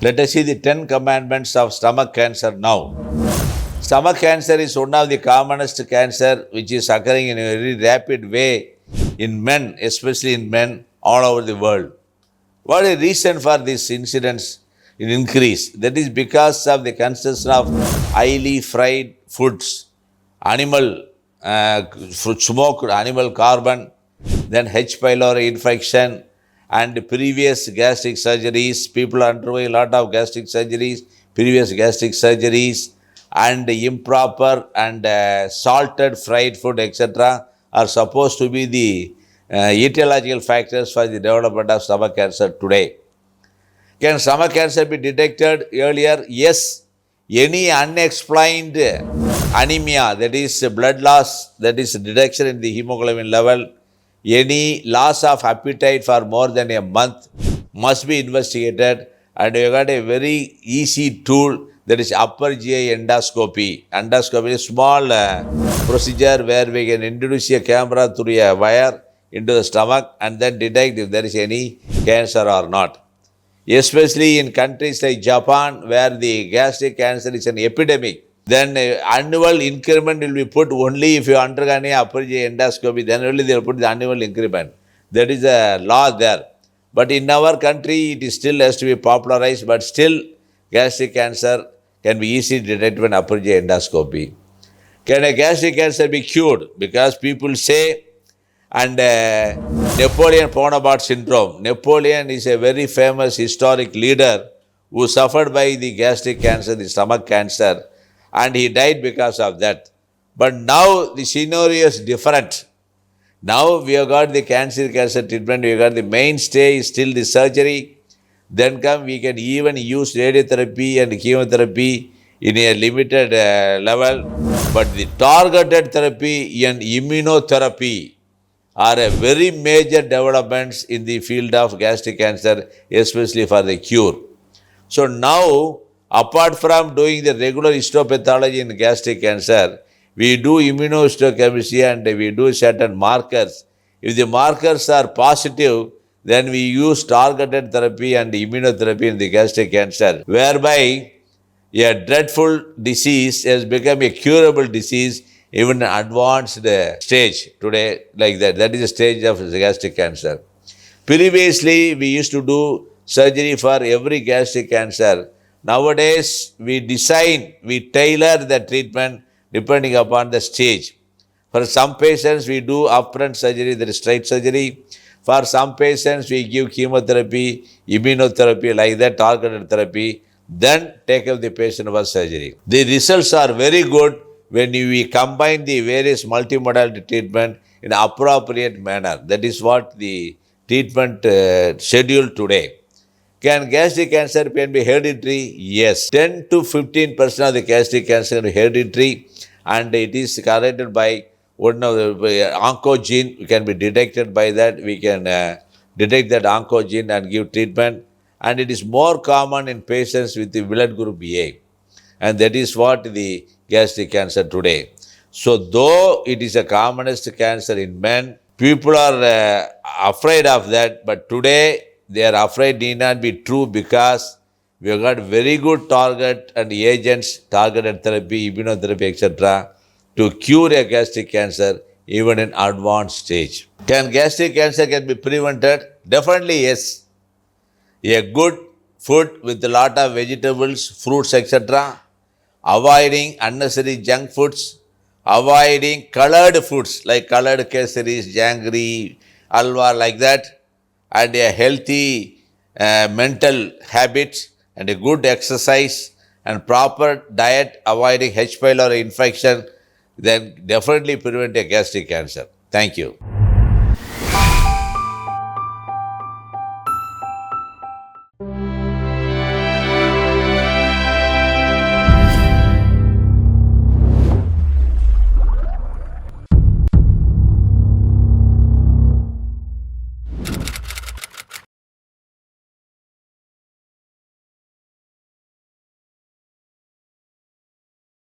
Let us see the 10 commandments of stomach cancer now. Stomach cancer is one of the commonest cancer which is occurring in a very rapid way in men, especially in men all over the world. What is the reason for this incidence in increase? That is because of the consumption of highly fried foods, smoked animal carbon, then H. pylori infection, and previous gastric surgeries. People undergoing a lot of gastric surgeries, previous gastric surgeries, and improper and salted fried food, etc., are supposed to be the etiological factors for the development of stomach cancer today. Can stomach cancer be detected earlier? Yes. Any unexplained anemia, that is blood loss, that is reduction in the hemoglobin level, any loss of appetite for more than a month must be investigated, and you got a very easy tool, that is upper GI endoscopy. Endoscopy is a small procedure where we can introduce a camera through a wire into the stomach and then detect if there is any cancer or not. Especially in countries like Japan, where the gastric cancer is an epidemic, then annual increment will be put only if you undergo any upper GI endoscopy, then only they will put the annual increment. That is a law there. But in our country, it is still has to be popularized, but still gastric cancer can be easily detected with upper GI endoscopy. Can a gastric cancer be cured? Because people say, and Napoleon Bonaparte syndrome. Napoleon is a very famous historic leader who suffered by the gastric cancer, the stomach cancer, and he died because of that. But now the scenario is different. Now we have got the cancer treatment, we have got the mainstay is still the surgery. Then we can even use radiotherapy and chemotherapy in a limited level. But the targeted therapy and immunotherapy are a very major developments in the field of gastric cancer, especially for the cure. So now, apart from doing the regular histopathology in gastric cancer, we do immunohistochemistry and we do certain markers. If the markers are positive, then we use targeted therapy and immunotherapy in the gastric cancer, whereby a dreadful disease has become a curable disease, even an advanced stage today, like that. That is the stage of gastric cancer. Previously, we used to do surgery for every gastric cancer. Nowadays, we tailor the treatment depending upon the stage. For some patients, we do upfront surgery, that is straight surgery. For some patients, we give chemotherapy, immunotherapy, like that, targeted therapy, then take up the patient for surgery. The results are very good when we combine the various multimodality treatment in an appropriate manner. That is what the treatment schedule today. Can gastric cancer be hereditary? Yes. 10 to 15% of the gastric cancer is hereditary, and it is correlated by one of the oncogene. We can be detected by that. We can detect that oncogene and give treatment. And it is more common in patients with the blood group A. And that is what the gastric cancer today. So though it is a commonest cancer in men, people are afraid of that, but today they are afraid need not be true, because we have got very good target and agents, targeted therapy, immunotherapy, etc., to cure a gastric cancer even in advanced stage. Can gastric cancer be prevented? Definitely yes. A good food with a lot of vegetables, fruits, etc., avoiding unnecessary junk foods, avoiding colored foods like colored kesaris, janggery, alwa, like that, and a healthy mental habits and a good exercise and proper diet, avoiding H. pylori infection, then definitely prevent a gastric cancer. Thank you.